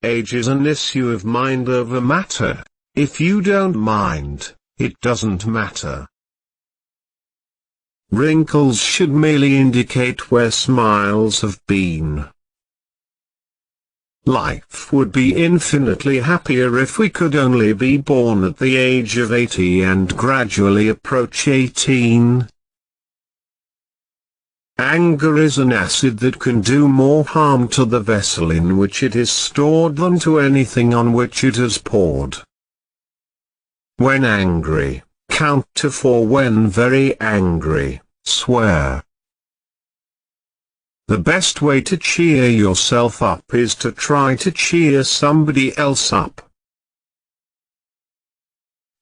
Age is an issue of mind over matter. If you don't mind, it doesn't matter. Wrinkles should merely indicate where smiles have been. Life would be infinitely happier if we could only be born at the age of 80 and gradually approach 18. Anger is an acid that can do more harm to the vessel in which it is stored than to anything on which it is poured. When angry, count to 4. When very angry, swear. The best way to cheer yourself up is to try to cheer somebody else up.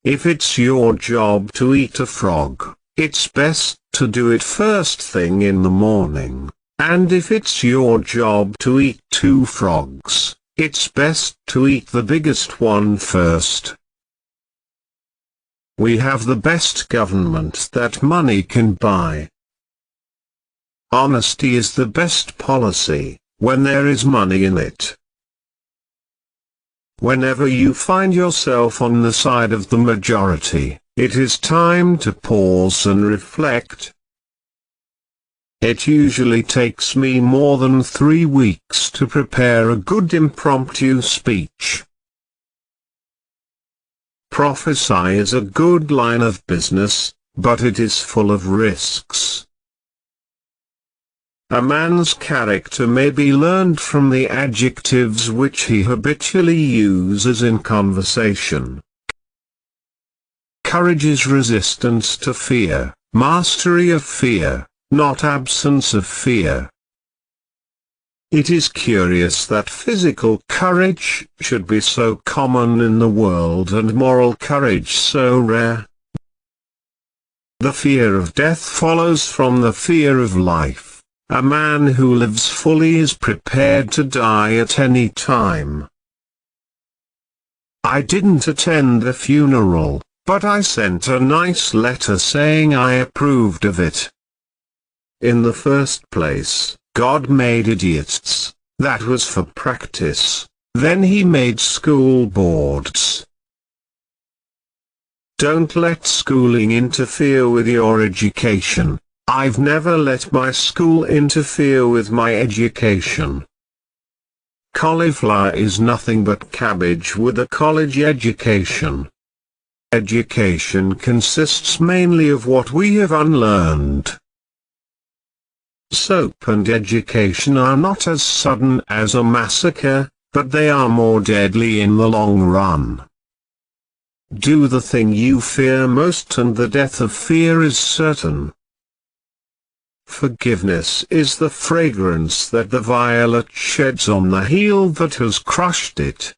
If it's your job to eat a frog, it's best to do it first thing in the morning, and if it's your job to eat 2 frogs, it's best to eat the biggest one first. We have the best government that money can buy. Honesty is the best policy, when there is money in it. Whenever you find yourself on the side of the majority, it is time to pause and reflect. It usually takes me more than 3 weeks to prepare a good impromptu speech. Prophesy is a good line of business, but it is full of risks. A man's character may be learned from the adjectives which he habitually uses in conversation. Courage is resistance to fear, mastery of fear, not absence of fear. It is curious that physical courage should be so common in the world and moral courage so rare. The fear of death follows from the fear of life. A man who lives fully is prepared to die at any time. I didn't attend the funeral, but I sent a nice letter saying I approved of it. In the first place, God made idiots, that was for practice, then he made school boards. Don't let schooling interfere with your education. I've never let my school interfere with my education. Cauliflower is nothing but cabbage with a college education. Education consists mainly of what we have unlearned. Soap and education are not as sudden as a massacre, but they are more deadly in the long run. Do the thing you fear most and the death of fear is certain. Forgiveness is the fragrance that the violet sheds on the heel that has crushed it.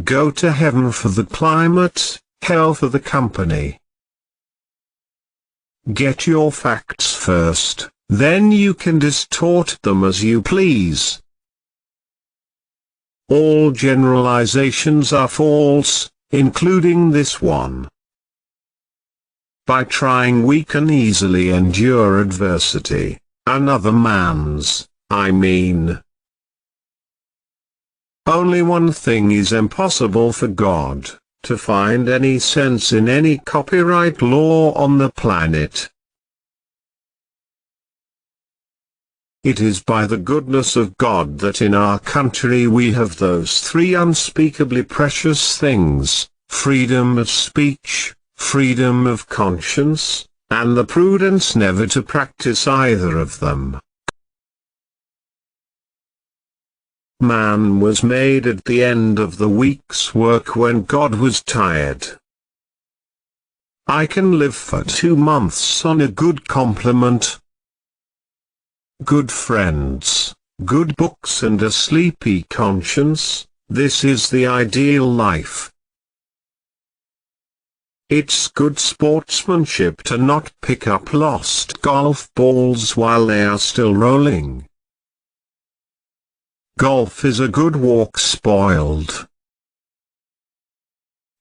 Go to heaven for the climate, hell for the company. Get your facts first, then you can distort them as you please. All generalizations are false, including this one. By trying we can easily endure adversity, another man's, I mean. Only one thing is impossible for God, to find any sense in any copyright law on the planet. It is by the goodness of God that in our country we have those 3 unspeakably precious things, freedom of speech, freedom of conscience, and the prudence never to practice either of them. Man was made at the end of the week's work when God was tired. I can live for 2 months on a good compliment, good friends, good books and a sleepy conscience. This is the ideal life. It's good sportsmanship to not pick up lost golf balls while they are still rolling. Golf is a good walk spoiled.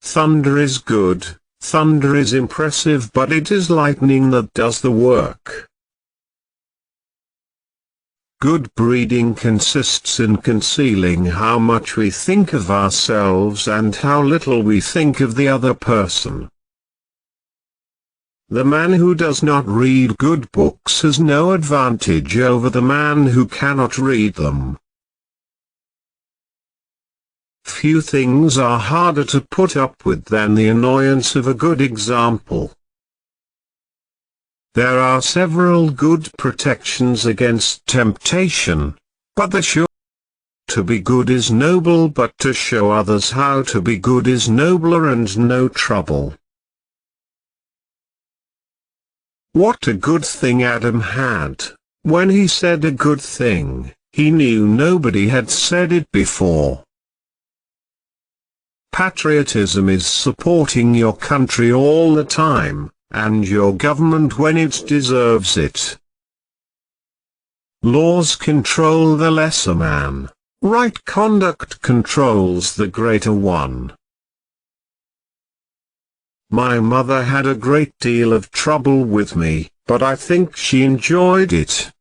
Thunder is good, thunder is impressive, but it is lightning that does the work. Good breeding consists in concealing how much we think of ourselves and how little we think of the other person. The man who does not read good books has no advantage over the man who cannot read them. Few things are harder to put up with than the annoyance of a good example. There are several good protections against temptation, but the sure to be good is noble, but to show others how to be good is nobler and no trouble. What a good thing Adam had! When he said a good thing, he knew nobody had said it before. Patriotism is supporting your country all the time, and your government when it deserves it. Laws control the lesser man. Right conduct controls the greater one. My mother had a great deal of trouble with me, but I think she enjoyed it.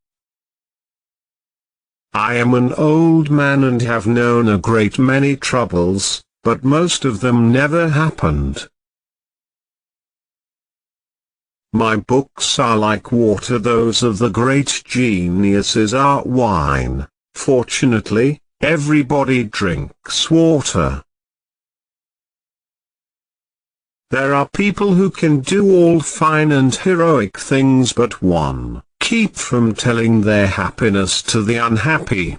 I am an old man and have known a great many troubles, but most of them never happened. My books are like water, those of the great geniuses are wine. Fortunately, everybody drinks water. There are people who can do all fine and heroic things but one, keep from telling their happiness to the unhappy.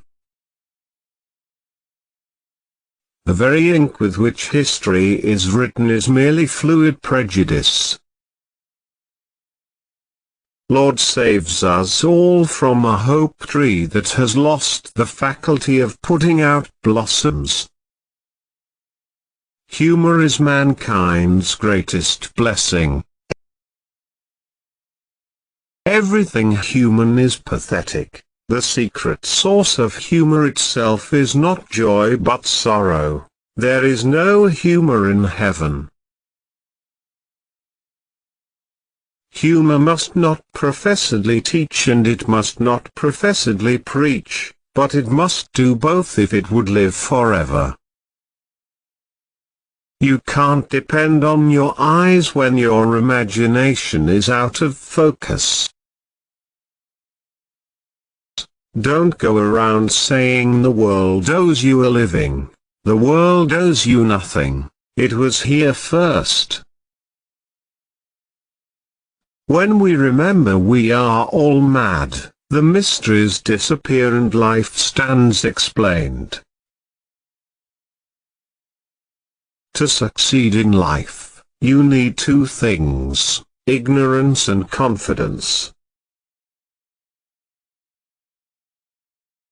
The very ink with which history is written is merely fluid prejudice. Lord saves us all from a hope tree that has lost the faculty of putting out blossoms. Humor is mankind's greatest blessing. Everything human is pathetic. The secret source of humor itself is not joy but sorrow. There is no humor in heaven. Humor must not professedly teach and it must not professedly preach, but it must do both if it would live forever. You can't depend on your eyes when your imagination is out of focus. Don't go around saying the world owes you a living. The world owes you nothing. It was here first. When we remember we are all mad, the mysteries disappear and life stands explained. To succeed in life, you need two things, ignorance and confidence.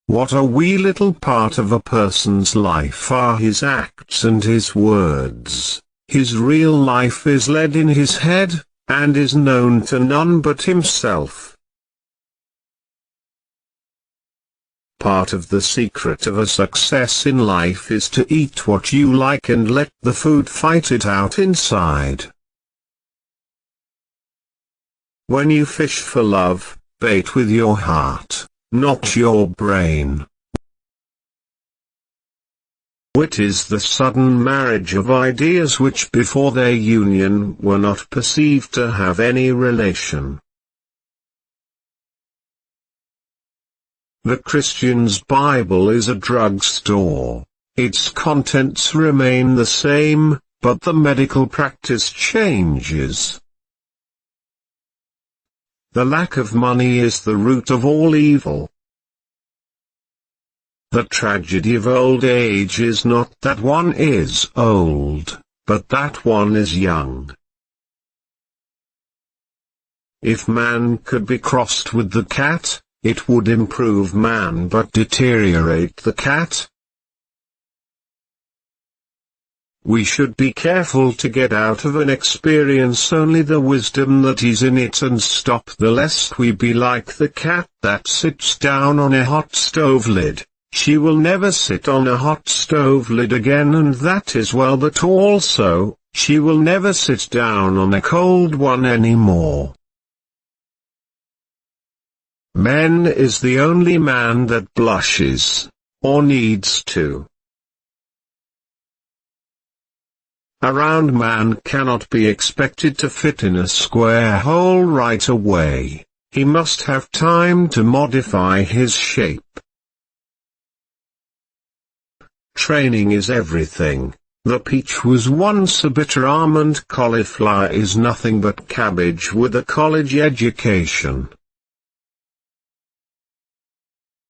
What a wee little part of a person's life are his acts and his words. His real life is led in his head, and is known to none but himself. Part of the secret of a success in life is to eat what you like and let the food fight it out inside. When you fish for love, bait with your heart, not your brain. Wit is the sudden marriage of ideas which before their union were not perceived to have any relation. The Christian's Bible is a drugstore. Its contents remain the same, but the medical practice changes. The lack of money is the root of all evil. The tragedy of old age is not that one is old, but that one is young. If man could be crossed with the cat, it would improve man but deteriorate the cat. We should be careful to get out of an experience only the wisdom that is in it and stop the lest we be like the cat that sits down on a hot stove lid. She will never sit on a hot stove lid again, and that is well, but also, she will never sit down on a cold one anymore. Men is the only man that blushes, or needs to. A round man cannot be expected to fit in a square hole right away. He must have time to modify his shape. Training is everything. The peach was once a bitter almond, cauliflower is nothing but cabbage with a college education.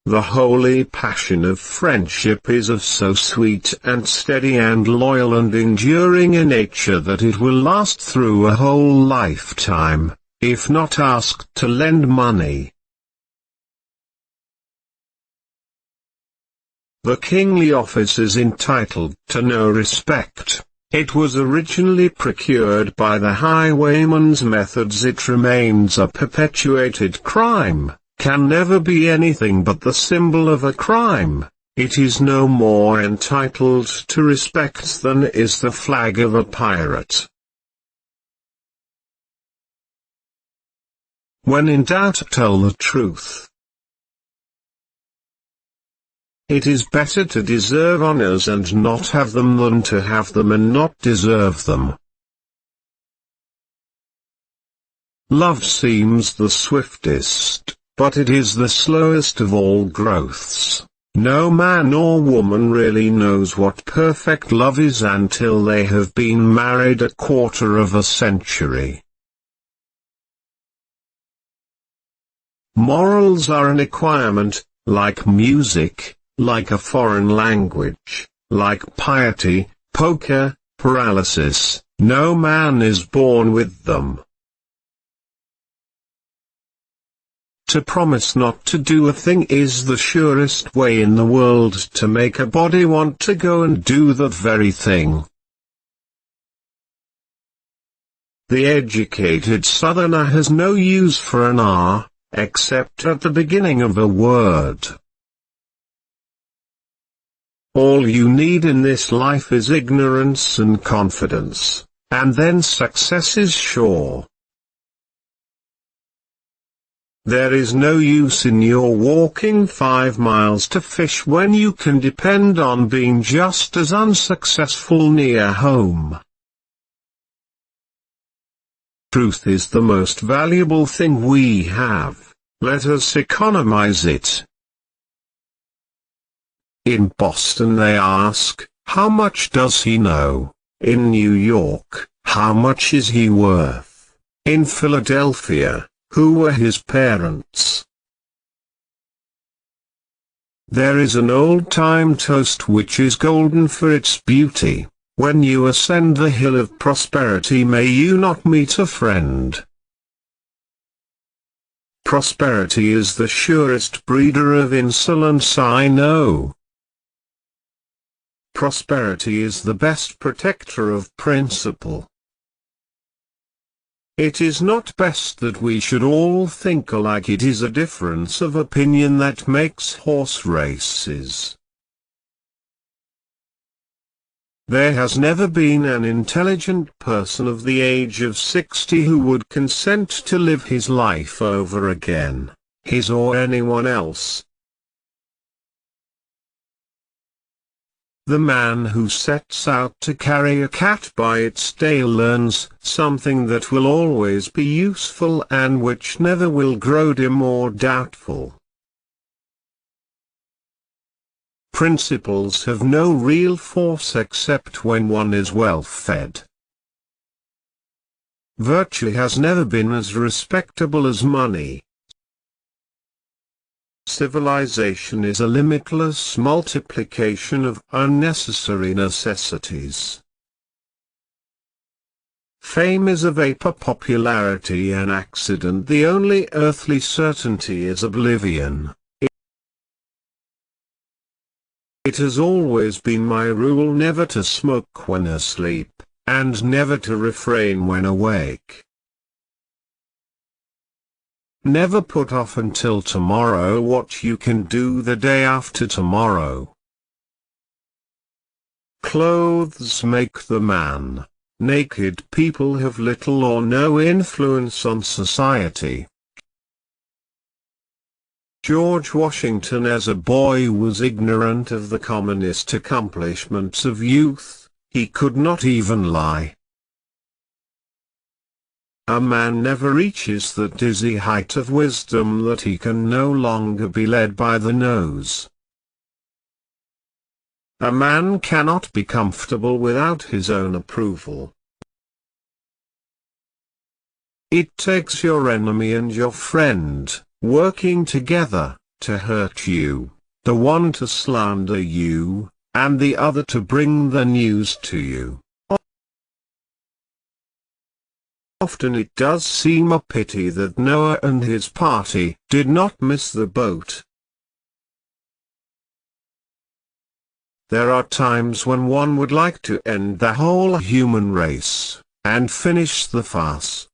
The holy passion of friendship is of so sweet and steady and loyal and enduring a nature that it will last through a whole lifetime, if not asked to lend money. The kingly office is entitled to no respect. It was originally procured by the highwayman's methods. It remains a perpetuated crime, can never be anything but the symbol of a crime. It is no more entitled to respect than is the flag of a pirate. When in doubt, tell the truth. It is better to deserve honors and not have them than to have them and not deserve them. Love seems the swiftest, but it is the slowest of all growths. No man or woman really knows what perfect love is until they have been married a quarter of a century. Morals are an acquirement, like music, like a foreign language, like piety, poker, paralysis. No man is born with them. To promise not to do a thing is the surest way in the world to make a body want to go and do that very thing. The educated Southerner has no use for an R, except at the beginning of a word. All you need in this life is ignorance and confidence, and then success is sure. There is no use in your walking 5 miles to fish when you can depend on being just as unsuccessful near home. Truth is the most valuable thing we have. Let us economize it. In Boston they ask, how much does he know? In New York, how much is he worth? In Philadelphia, who were his parents? There is an old-time toast which is golden for its beauty. When you ascend the hill of prosperity, may you not meet a friend. Prosperity is the surest breeder of insolence I know. Prosperity is the best protector of principle. It is not best that we should all think alike. It is a difference of opinion that makes horse races. There has never been an intelligent person of the age of 60 who would consent to live his life over again, his or anyone else. The man who sets out to carry a cat by its tail learns something that will always be useful and which never will grow dim or doubtful. Principles have no real force except when one is well fed. Virtue has never been as respectable as money. Civilization is a limitless multiplication of unnecessary necessities. Fame is a vapor, popularity an accident. The only earthly certainty is oblivion. It has always been my rule never to smoke when asleep, and never to refrain when awake. Never put off until tomorrow what you can do the day after tomorrow. Clothes make the man. Naked people have little or no influence on society. George Washington as a boy was ignorant of the commonest accomplishments of youth. He could not even lie. A man never reaches the dizzy height of wisdom that he can no longer be led by the nose. A man cannot be comfortable without his own approval. It takes your enemy and your friend, working together, to hurt you, the one to slander you, and the other to bring the news to you. Often it does seem a pity that Noah and his party did not miss the boat. There are times when one would like to end the whole human race, and finish the farce.